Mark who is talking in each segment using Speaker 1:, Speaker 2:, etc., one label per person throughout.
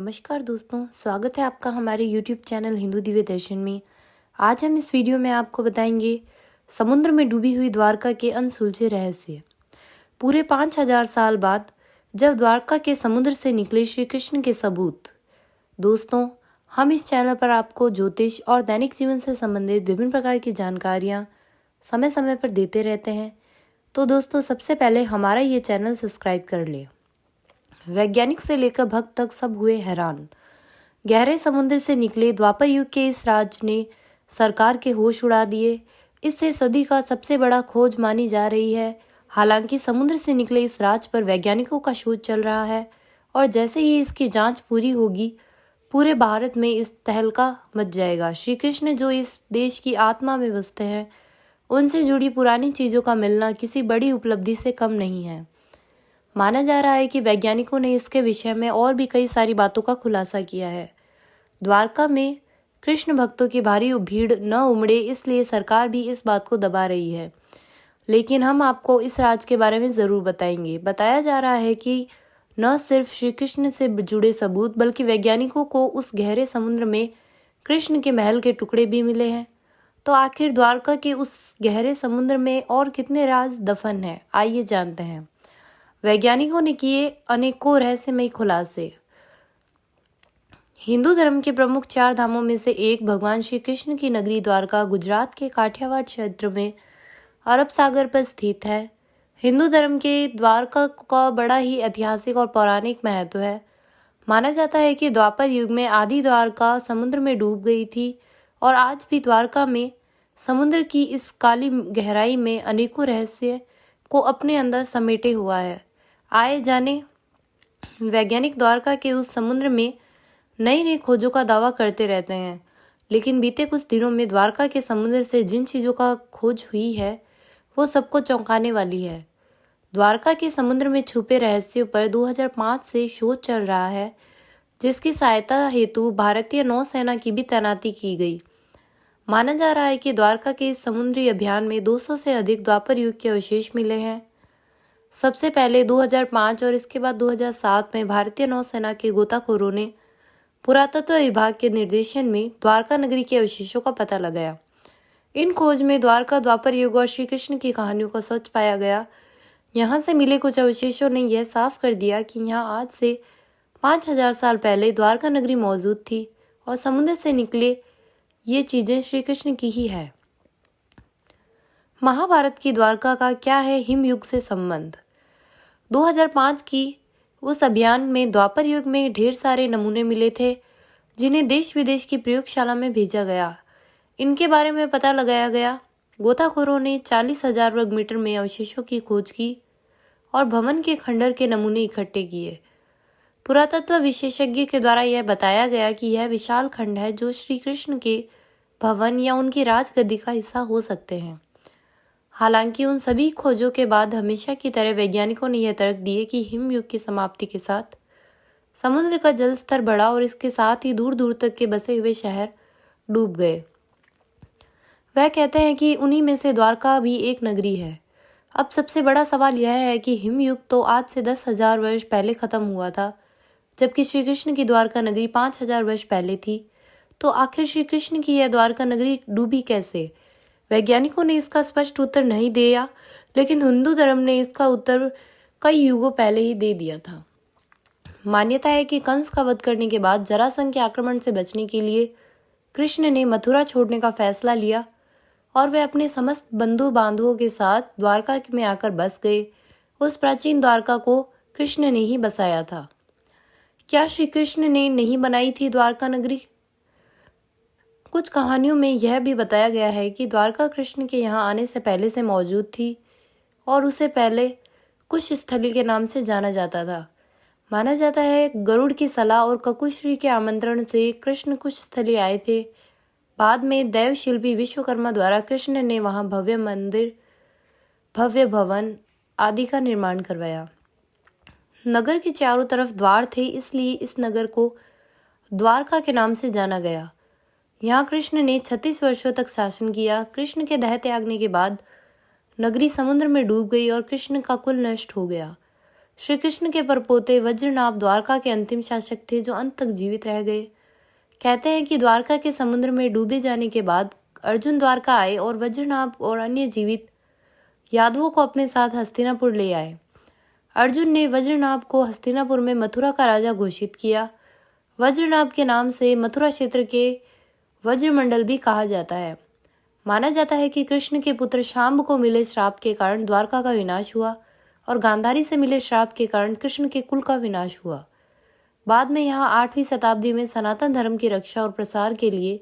Speaker 1: नमस्कार दोस्तों, स्वागत है आपका हमारे YouTube चैनल हिंदू दिव्य दर्शन में। आज हम इस वीडियो में आपको बताएंगे समुद्र में डूबी हुई द्वारका के अनसुलझे रहस्य। पूरे 5000 साल बाद जब द्वारका के समुद्र से निकले श्री कृष्ण के सबूत। दोस्तों, हम इस चैनल पर आपको ज्योतिष और दैनिक जीवन से संबंधित विभिन्न प्रकार की जानकारियाँ समय समय पर देते रहते हैं। तो दोस्तों, सबसे पहले हमारा ये चैनल सब्सक्राइब कर ले। वैज्ञानिक से लेकर भक्त तक सब हुए हैरान। गहरे समुद्र से निकले द्वापर युग के इस राज ने सरकार के होश उड़ा दिए। इससे सदी का सबसे बड़ा खोज मानी जा रही है। हालांकि समुद्र से निकले इस राज पर वैज्ञानिकों का शोध चल रहा है और जैसे ही इसकी जांच पूरी होगी पूरे भारत में इस तहलका मच जाएगा। श्री कृष्ण जो इस देश की आत्मा में बसते हैं, उनसे जुड़ी पुरानी चीज़ों का मिलना किसी बड़ी उपलब्धि से कम नहीं है। माना जा रहा है कि वैज्ञानिकों ने इसके विषय में और भी कई सारी बातों का खुलासा किया है। द्वारका में कृष्ण भक्तों की भारी भीड़ न उमड़े, इसलिए सरकार भी इस बात को दबा रही है। लेकिन हम आपको इस राज के बारे में ज़रूर बताएंगे। बताया जा रहा है कि न सिर्फ श्री कृष्ण से जुड़े सबूत बल्कि वैज्ञानिकों को उस गहरे समुद्र में कृष्ण के महल के टुकड़े भी मिले हैं। तो आखिर द्वारका के उस गहरे समुद्र में और कितने राज दफन हैं, आइए जानते हैं। वैज्ञानिकों ने किए अनेकों रहस्यमयी खुलासे। हिंदू धर्म के प्रमुख 4 धामों में से एक भगवान श्री कृष्ण की नगरी द्वारका गुजरात के काठियावाड़ क्षेत्र में अरब सागर पर स्थित है। हिंदू धर्म के द्वारका का बड़ा ही ऐतिहासिक और पौराणिक महत्व है। माना जाता है कि द्वापर युग में आदि द्वारका समुद्र में डूब गई थी और आज भी द्वारका में समुद्र की इस काली गहराई में अनेकों रहस्य को अपने अंदर समेटे हुआ है। आए जाने वैज्ञानिक द्वारका के उस समुद्र में नई नई खोजों का दावा करते रहते हैं, लेकिन बीते कुछ दिनों में द्वारका के समुद्र से जिन चीज़ों का खोज हुई है वो सबको चौंकाने वाली है। द्वारका के समुद्र में छुपे रहस्यों पर 2005 से शोध चल रहा है, जिसकी सहायता हेतु भारतीय नौसेना की भी तैनाती की गई। माना जा रहा है कि द्वारका के इस समुद्री अभियान में 200 से अधिक द्वापर युग के अवशेष मिले हैं। सबसे पहले 2005 और इसके बाद 2007 में भारतीय नौसेना के गोताखोरों ने पुरातत्व विभाग के निर्देशन में द्वारका नगरी के अवशेषों का पता लगाया। इन खोज में द्वारका द्वापर युग और श्री कृष्ण की कहानियों का सच पाया गया। यहाँ से मिले कुछ अवशेषों ने यह साफ कर दिया कि यहाँ आज से 5000 साल पहले द्वारका नगरी मौजूद थी और समुद्र से निकले ये चीजें श्री कृष्ण की ही है। महाभारत की द्वारका का क्या है हिम युग से संबंध। 2005 की उस अभियान में द्वापर युग में ढेर सारे नमूने मिले थे, जिन्हें देश विदेश की प्रयोगशाला में भेजा गया। इनके बारे में पता लगाया गया। गोताखोरों ने 40,000 वर्ग मीटर में अवशेषों की खोज की और भवन के खंडर के नमूने इकट्ठे किए। पुरातत्व विशेषज्ञ के द्वारा यह बताया गया कि यह विशाल खंड है जो श्री कृष्ण के भवन या उनकी राजगद्दी का हिस्सा हो सकते हैं। हालांकि उन सभी खोजों के बाद हमेशा की तरह वैज्ञानिकों ने यह तर्क दिए कि हिमयुग की समाप्ति के साथ समुद्र का जल स्तर बढ़ा और इसके साथ ही दूर दूर तक के बसे हुए शहर डूब गए। वह कहते हैं कि उन्हीं में से द्वारका भी एक नगरी है। अब सबसे बड़ा सवाल यह है कि हिमयुग तो आज से 10,000 वर्ष पहले खत्म हुआ था, जबकि श्री कृष्ण की द्वारका नगरी 5,000 वर्ष पहले थी। तो आखिर श्री कृष्ण की यह द्वारका नगरी डूबी कैसे? वैज्ञानिकों ने इसका स्पष्ट उत्तर नहीं दिया, लेकिन हिंदू धर्म ने इसका उत्तर कई युगों पहले ही दे दिया था। मान्यता है कि कंस का वध करने के बाद जरासंध के आक्रमण से बचने के लिए कृष्ण ने मथुरा छोड़ने का फैसला लिया और वे अपने समस्त बंधु बांधवों के साथ द्वारका में आकर बस गए। उस प्राचीन द्वारका को कृष्ण ने ही बसाया था। क्या श्री कृष्ण ने नहीं बनाई थी द्वारका नगरी? कुछ कहानियों में यह भी बताया गया है कि द्वारका कृष्ण के यहाँ आने से पहले से मौजूद थी और उसे पहले कुश स्थली के नाम से जाना जाता था। माना जाता है गरुड़ की सलाह और ककुश्री के आमंत्रण से कृष्ण कुश स्थली आए थे। बाद में दैव शिल्पी विश्वकर्मा द्वारा कृष्ण ने वहाँ भव्य मंदिर, भव्य भवन आदि का निर्माण करवाया। नगर के चारों तरफ द्वार थे, इसलिए इस नगर को द्वारका के नाम से जाना गया। यहाँ कृष्ण ने 36 वर्षों तक शासन किया। कृष्ण के देह त्यागने के बाद नगरी समुद्र में डूब गई और कृष्ण का कुल नष्ट हो गया। श्री कृष्ण के परपोते वज्रनाभ द्वारका के अंतिम शासक थे जो अंत तक जीवित रह गए। कहते हैं कि द्वारका के समुद्र में डूबे जाने के बाद अर्जुन द्वारका आए और वज्रनाभ और अन्य जीवित यादवों को अपने साथ हस्तिनापुर ले आए। अर्जुन ने वज्रनाभ को हस्तिनापुर में मथुरा का राजा घोषित किया। वज्रनाभ के नाम से मथुरा क्षेत्र के वज्रमंडल भी कहा जाता है। माना जाता है कि कृष्ण के पुत्र शांब को मिले श्राप के कारण द्वारका का विनाश हुआ और गांधारी से मिले श्राप के कारण कृष्ण के कुल का विनाश हुआ। बाद में यहाँ 8वीं शताब्दी में सनातन धर्म की रक्षा और प्रसार के लिए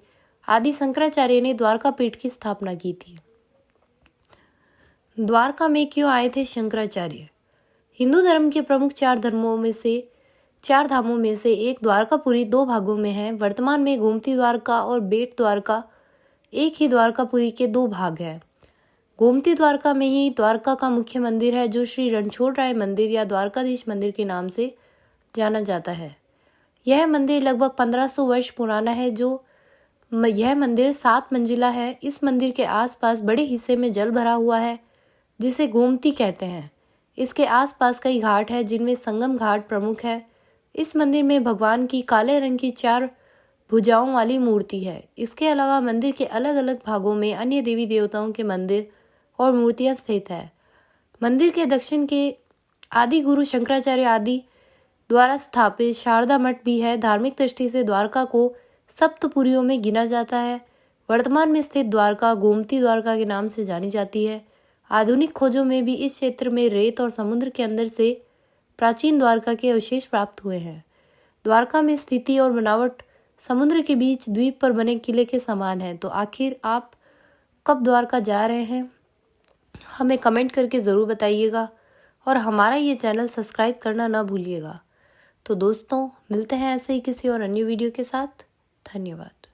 Speaker 1: आदि शंकराचार्य ने द्वारका पीठ की स्थापना की थी। द्वारका में क्यों आए थे शंकराचार्य? हिंदू धर्म के प्रमुख चार धामों में से एक द्वारकापुरी 2 भागों में है। वर्तमान में गोमती द्वारका और बेट द्वारका एक ही द्वारकापुरी के 2 भाग हैं। गोमती द्वारका में ही द्वारका का मुख्य मंदिर है जो श्री रणछोड़ राय मंदिर या द्वारकाधीश मंदिर के नाम से जाना जाता है। यह मंदिर लगभग 1500 वर्ष पुराना है। यह मंदिर 7 मंजिला है। इस मंदिर के आसपास बड़े हिस्से में जल भरा हुआ है जिसे गोमती कहते हैं। इसके आसपास कई घाट है जिनमें संगम घाट प्रमुख है। इस मंदिर में भगवान की काले रंग की 4 भुजाओं वाली मूर्ति है। इसके अलावा मंदिर के अलग अलग भागों में अन्य देवी देवताओं के मंदिर और मूर्तियां स्थित है। मंदिर के दक्षिण के आदि गुरु शंकराचार्य आदि द्वारा स्थापित शारदा मठ भी है। धार्मिक दृष्टि से द्वारका को सप्तपुरियों में गिना जाता है। वर्तमान में स्थित द्वारका गोमती द्वारका के नाम से जानी जाती है। आधुनिक खोजों में भी इस क्षेत्र में रेत और समुद्र के अंदर से प्राचीन द्वारका के अवशेष प्राप्त हुए हैं। द्वारका में स्थिति और बनावट समुद्र के बीच द्वीप पर बने किले के समान है। तो आखिर आप कब द्वारका जा रहे हैं? हमें कमेंट करके ज़रूर बताइएगा और हमारा ये चैनल सब्सक्राइब करना ना भूलिएगा। तो दोस्तों, मिलते हैं ऐसे ही किसी और अन्य वीडियो के साथ। धन्यवाद।